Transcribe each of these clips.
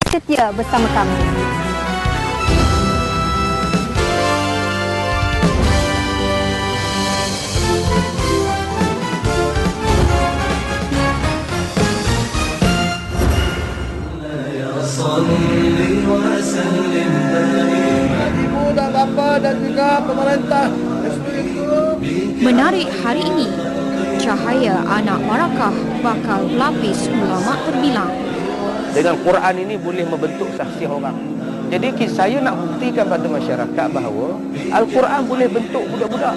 setia bersama kami. Ibu dan bapa dan juga pemerintah. Menarik hari ini, cahaya anak barakah bakal lapis ulama terbilang. Dengan Quran ini boleh membentuk syakhsiah orang. Jadi saya nak buktikan pada masyarakat bahawa Al-Quran boleh bentuk budak-budak.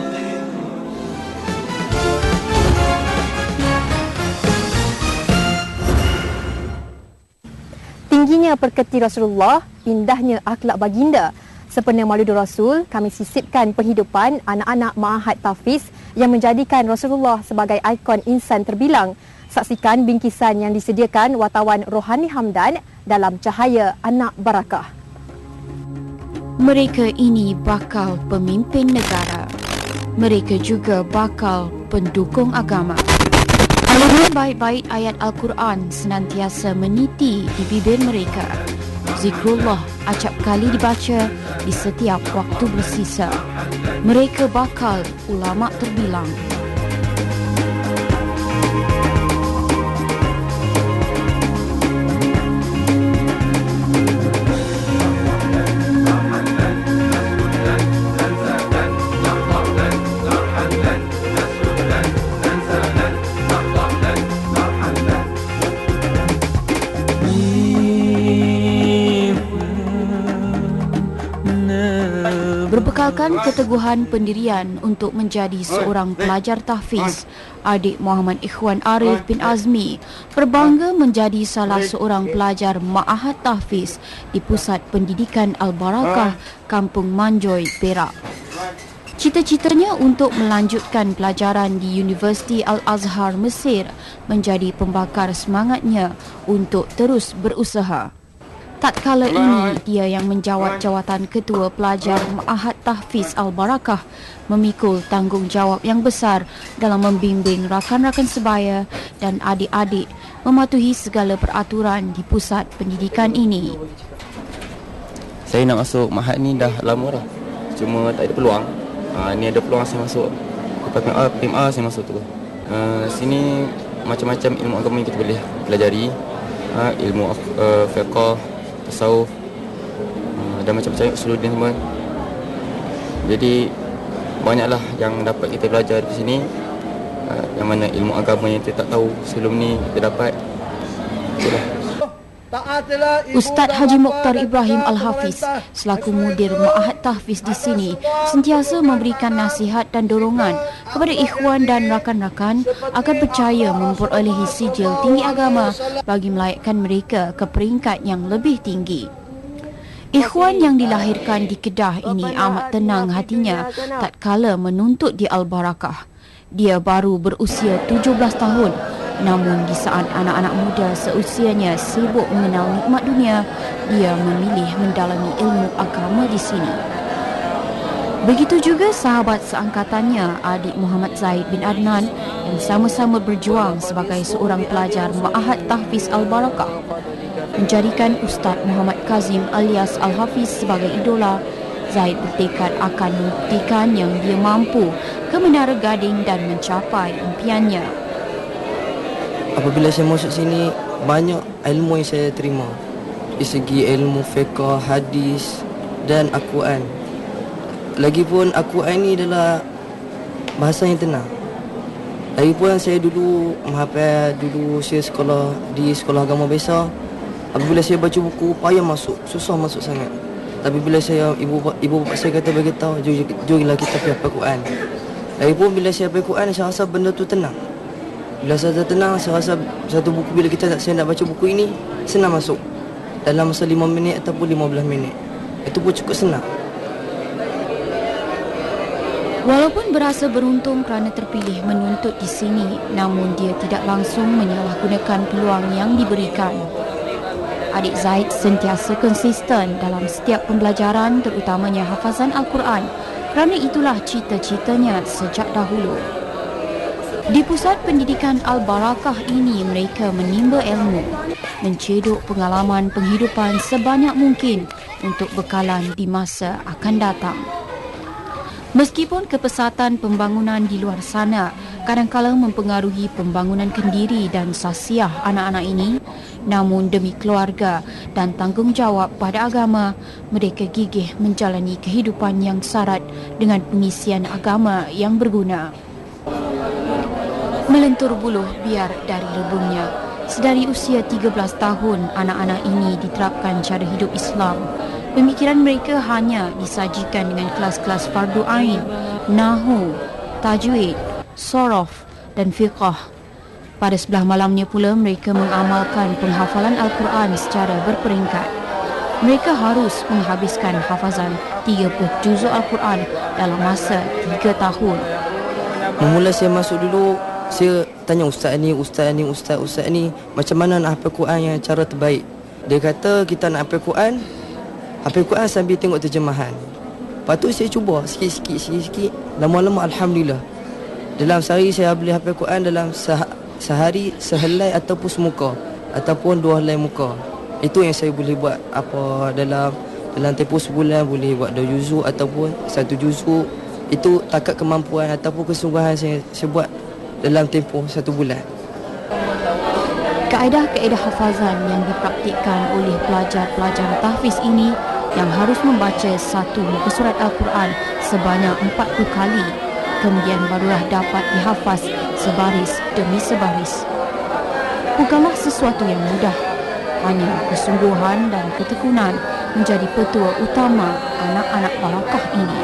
Tingginya perketi Rasulullah, indahnya akhlak baginda. Sempena Maulidul Rasul, kami sisipkan penghidupan anak-anak Ma'had Tahfiz yang menjadikan Rasulullah sebagai ikon insan terbilang. Saksikan bingkisan yang disediakan wartawan Rohani Hamdan dalam Cahaya Anak Barakah. Mereka ini bakal pemimpin negara. Mereka juga bakal pendukung agama. Alunan baik-baik ayat Al-Quran senantiasa meniti di bibir mereka. Zikrullah acap kali dibaca di setiap waktu bersisa. Mereka bakal ulama terbilang. Berbekalkan keteguhan pendirian untuk menjadi seorang pelajar tahfiz, adik Muhammad Ikhwan Arif bin Azmi berbangga menjadi salah seorang pelajar Ma'had Tahfiz di Pusat Pendidikan Al-Barakah, Kampung Manjoy, Perak. Cita-citanya untuk melanjutkan pelajaran di Universiti Al-Azhar Mesir menjadi pembakar semangatnya untuk terus berusaha. Tatkala ini, dia yang menjawat jawatan Ketua Pelajar Ma'had Tahfiz Al-Barakah memikul tanggungjawab yang besar dalam membimbing rakan-rakan sebaya dan adik-adik mematuhi segala peraturan di pusat pendidikan ini. Saya nak masuk Ma'had ni dah lama dah. Cuma tak ada peluang. Ni ada peluang saya masuk. Lepas PMA saya masuk tu. Sini macam-macam ilmu agama yang kita boleh pelajari. Ilmu fiqh, tasawuf, dan macam-macam usuluddin semua. Jadi banyaklah yang dapat kita belajar di sini, yang mana ilmu agama yang kita tak tahu sebelum ni kita dapat. Itulah. Ustaz Haji Mokhtar Ibrahim Al-Hafiz selaku mudir Ma'had Tahfiz di sini sentiasa memberikan nasihat dan dorongan kepada ikhwan dan rakan-rakan agar percaya memperolehi sijil tinggi agama bagi melayakkan mereka ke peringkat yang lebih tinggi. Ikhwan yang dilahirkan di Kedah ini amat tenang hatinya tatkala menuntut di Al-Barakah. Dia baru berusia 17 tahun. Namun di saat anak-anak muda seusianya sibuk mengenal nikmat dunia, dia memilih mendalami ilmu agama di sini. Begitu juga sahabat seangkatannya, adik Muhammad Zaid bin Adnan yang sama-sama berjuang sebagai seorang pelajar Ma'had Tahfiz Al-Barakah. Menjadikan Ustaz Muhammad Kazim alias Al-Hafiz sebagai idola, Zaid bertekad akan membuktikan yang dia mampu ke Menara Gading dan mencapai impiannya. Apabila saya masuk sini, banyak ilmu yang saya terima. Dari segi ilmu fiqh, hadis dan Al-Quran. Lagipun Al-Quran ini adalah bahasa yang tenang. Lagipun saya dulu menghafal, saya sekolah di sekolah agama biasa. Apabila saya baca buku, payah masuk, susah masuk sangat. Tapi bila saya ibu bapa saya kata beritahu, jurilah kita pergi hafal Quran. Lagipun bila saya hafal Quran, saya rasa benda tu tenang. Bila saya tenang, saya rasa satu buku bila saya nak baca buku ini, senang masuk. Dalam masa 5 minit ataupun 15 minit. Itu pun cukup senang. Walaupun berasa beruntung kerana terpilih menuntut di sini, namun dia tidak langsung menyalahgunakan peluang yang diberikan. Adik Zaid sentiasa konsisten dalam setiap pembelajaran, terutamanya hafazan Al-Quran, kerana itulah cita-citanya sejak dahulu. Di pusat pendidikan Al-Barakah ini mereka menimba ilmu, mencedok pengalaman penghidupan sebanyak mungkin untuk bekalan di masa akan datang. Meskipun kepesatan pembangunan di luar sana kadang-kala mempengaruhi pembangunan kendiri dan sasiah anak-anak ini, namun demi keluarga dan tanggungjawab pada agama, mereka gigih menjalani kehidupan yang syarat dengan pengisian agama yang berguna. Melentur buluh biar dari rebungnya. Sedari usia 13 tahun, anak-anak ini diterapkan cara hidup Islam. Pemikiran mereka hanya disajikan dengan kelas-kelas fardu ain, nahu, tajwid, sorof dan fiqh. Pada sebelah malamnya pula mereka mengamalkan penghafalan Al-Quran secara berperingkat. Mereka harus menghabiskan hafazan 30 juzuk Al-Quran dalam masa 3 tahun. Memula saya masuk dulu, saya tanya ustaz ni, macam mana nak hafal Quran yang cara terbaik. Dia kata kita nak hafal Quran sambil tengok terjemahan. Lepas tu saya cuba sikit-sikit. Lama-lama Alhamdulillah, dalam sehari saya boleh hafal Quran dalam sehari sehelai ataupun semuka, ataupun 2 helai muka. Itu yang saya boleh buat apa dalam tempoh sebulan, boleh buat 2 juzuk ataupun 1 juzuk. Itu takat kemampuan ataupun kesungguhan saya buat dalam tempoh 1 bulan. Kaedah-kaedah hafazan yang dipraktikkan oleh pelajar-pelajar tahfiz ini yang harus membaca satu muka surat Al-Quran sebanyak 40 kali, kemudian barulah dapat dihafaz sebaris demi sebaris. Bukanlah sesuatu yang mudah, hanya kesungguhan dan ketekunan menjadi petua utama anak-anak barakah ini.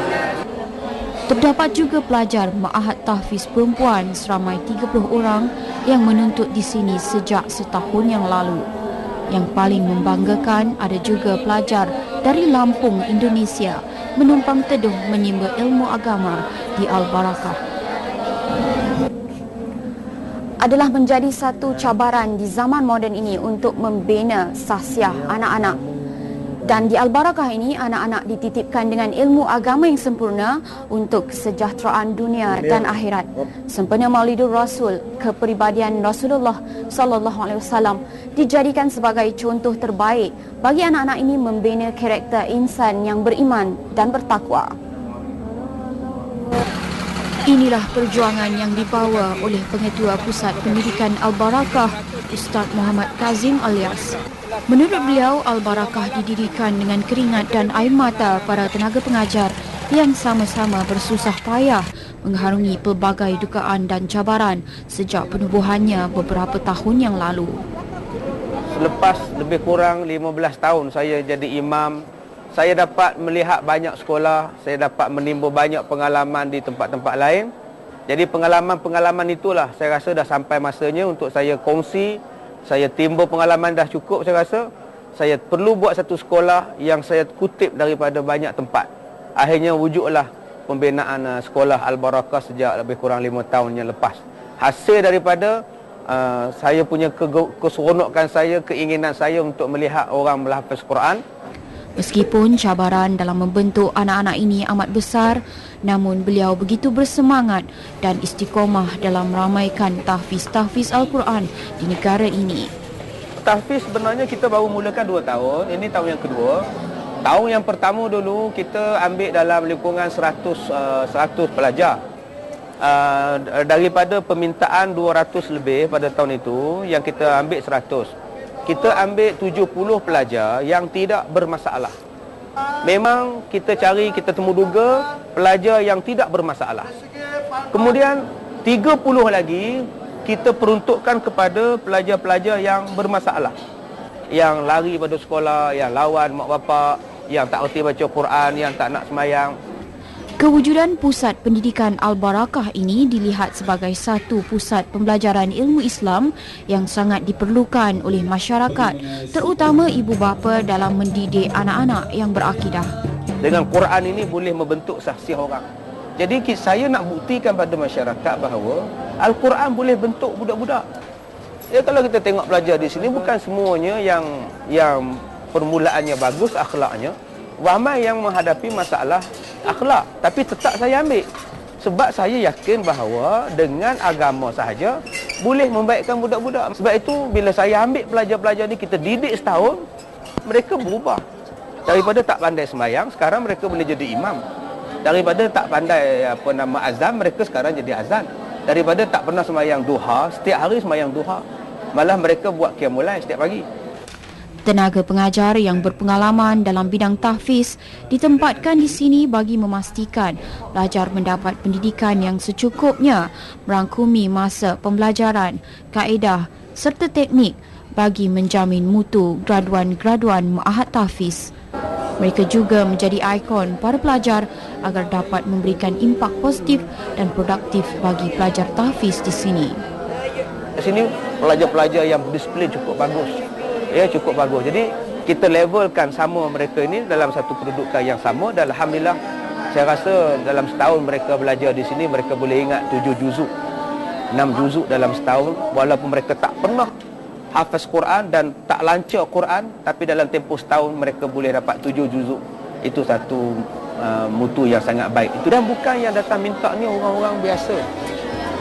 Terdapat juga pelajar Ma'had Tahfiz perempuan seramai 30 orang yang menuntut di sini sejak setahun yang lalu. Yang paling membanggakan ada juga pelajar dari Lampung, Indonesia menumpang teduh menimba ilmu agama di Al-Barakah. Adalah menjadi satu cabaran di zaman moden ini untuk membina sahsiah anak-anak. Dan di Al-Barakah ini, anak-anak dititipkan dengan ilmu agama yang sempurna untuk kesejahteraan dunia dan akhirat. Sempena Maulidur Rasul, kepribadian Rasulullah SAW dijadikan sebagai contoh terbaik bagi anak-anak ini membina karakter insan yang beriman dan bertakwa. Inilah perjuangan yang dibawa oleh Pengetua Pusat Pendidikan Al-Barakah, Ustaz Muhammad Kazim Alias. Menurut beliau, Al-Barakah didirikan dengan keringat dan air mata para tenaga pengajar yang sama-sama bersusah payah mengharungi pelbagai dugaan dan cabaran sejak penubuhannya beberapa tahun yang lalu. Selepas lebih kurang 15 tahun saya jadi imam, saya dapat melihat banyak sekolah, saya dapat menimba banyak pengalaman di tempat-tempat lain. Jadi pengalaman-pengalaman itulah saya rasa dah sampai masanya untuk saya kongsi. Saya timba pengalaman dah cukup saya rasa. Saya perlu buat satu sekolah yang saya kutip daripada banyak tempat. Akhirnya wujudlah pembinaan sekolah Al-Barakah sejak lebih kurang 5 tahun yang lepas. Hasil daripada saya punya keseronokan saya, keinginan saya untuk melihat orang melafaz Quran. Meskipun cabaran dalam membentuk anak-anak ini amat besar, namun beliau begitu bersemangat dan istiqomah dalam meramaikan tahfiz Al-Quran di negara ini. Tahfiz sebenarnya kita baru mulakan 2 tahun, ini tahun yang kedua. Tahun yang pertama dulu kita ambil dalam lingkungan 100 pelajar. Daripada permintaan 200 lebih pada tahun itu, yang kita ambil 100. Kita ambil 70 pelajar yang tidak bermasalah. Memang kita temuduga pelajar yang tidak bermasalah. Kemudian 30 lagi kita peruntukkan kepada pelajar-pelajar yang bermasalah. Yang lari pada sekolah, yang lawan mak bapak, yang tak erti baca Quran, yang tak nak sembahyang. Kewujudan Pusat Pendidikan Al-Barakah ini dilihat sebagai satu pusat pembelajaran ilmu Islam yang sangat diperlukan oleh masyarakat, terutama ibu bapa dalam mendidik anak-anak yang berakidah. Dengan Quran ini boleh membentuk sahsiah orang. Jadi saya nak buktikan pada masyarakat bahawa Al-Quran boleh bentuk budak-budak. Ya, kalau kita tengok pelajar di sini, bukan semuanya yang permulaannya bagus akhlaknya. Ramai yang menghadapi masalah akhlak, tapi tetap saya ambil. Sebab saya yakin bahawa dengan agama sahaja boleh membaikkan budak-budak. Sebab itu bila saya ambil pelajar-pelajar ni, kita didik setahun, mereka berubah. Daripada tak pandai sembahyang, sekarang mereka boleh jadi imam. Daripada tak pandai azan, mereka sekarang jadi azan. Daripada tak pernah sembahyang duha, setiap hari sembahyang duha. Malah mereka buat qiyamul lail setiap pagi. Tenaga pengajar yang berpengalaman dalam bidang tahfiz ditempatkan di sini bagi memastikan pelajar mendapat pendidikan yang secukupnya, merangkumi masa pembelajaran, kaedah serta teknik bagi menjamin mutu graduan-graduan Ma'had Tahfiz. Mereka juga menjadi ikon para pelajar agar dapat memberikan impak positif dan produktif bagi pelajar tahfiz di sini. Di sini pelajar-pelajar yang berdisiplin cukup bagus. Ya, cukup bagus. Jadi kita levelkan sama mereka ini dalam satu kedudukan yang sama, dan alhamdulillah saya rasa dalam setahun mereka belajar di sini, mereka boleh ingat 7 juzuk, 6 juzuk dalam setahun, walaupun mereka tak pernah hafaz Quran dan tak lancar Quran, tapi dalam tempoh setahun mereka boleh dapat 7 juzuk. Itu satu mutu yang sangat baik. Itu, dan bukan yang datang minta ni orang-orang biasa.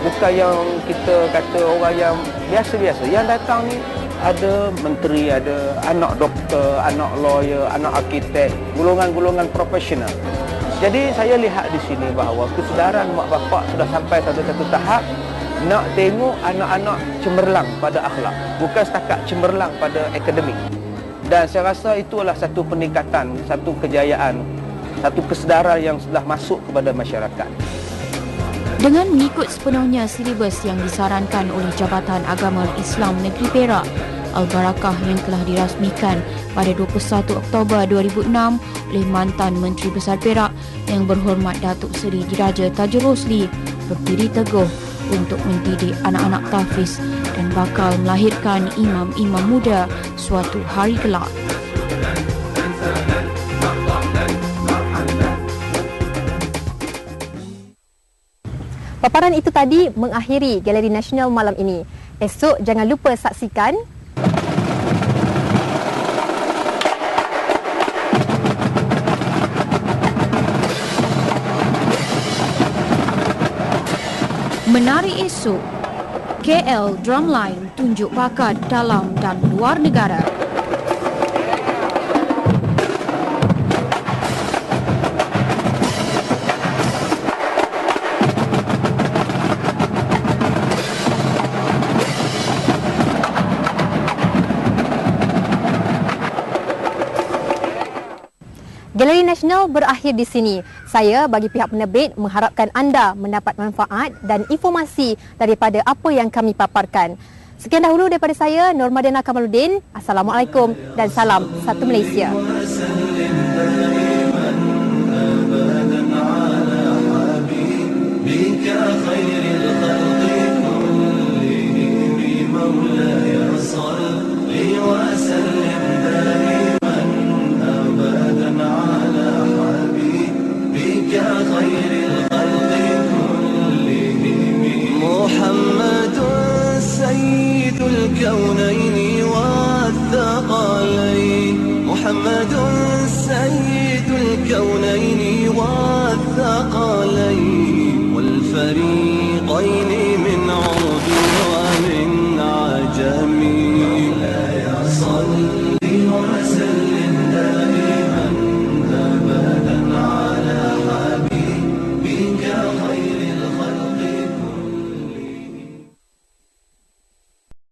Bukan yang kita kata orang yang biasa-biasa. Yang datang ni ada menteri, ada anak doktor, anak lawyer, anak arkitek, golongan-golongan profesional. Jadi saya lihat di sini bahawa kesedaran mak bapak sudah sampai satu tahap nak tengok anak-anak cemerlang pada akhlak, bukan setakat cemerlang pada akademik. Dan saya rasa itulah satu peningkatan, satu kejayaan, satu kesedaran yang sudah masuk kepada masyarakat. Dengan mengikut sepenuhnya silibus yang disarankan oleh Jabatan Agama Islam Negeri Perak, Al-Barakah yang telah dirasmikan pada 21 Oktober 2006 oleh mantan Menteri Besar Perak yang berhormat Datuk Seri Diraja Tajul Rosli, berdiri teguh untuk mendidik anak-anak tahfiz dan bakal melahirkan imam-imam muda suatu hari kelak. Paparan itu tadi mengakhiri Galeri Nasional malam ini. Esok jangan lupa saksikan Menari esok, KL Drumline tunjuk bakat dalam dan luar negara. Galeri Nasional berakhir di sini. Saya bagi pihak penerbit mengharapkan anda mendapat manfaat dan informasi daripada apa yang kami paparkan. Sekian dahulu daripada saya, Normadina Kamaluddin. Assalamualaikum dan salam satu Malaysia. محمد سيد الكونين والثقلين محمد سيد الكونين والثقلين والفريقين من عرب ومن عجم. مولاي صل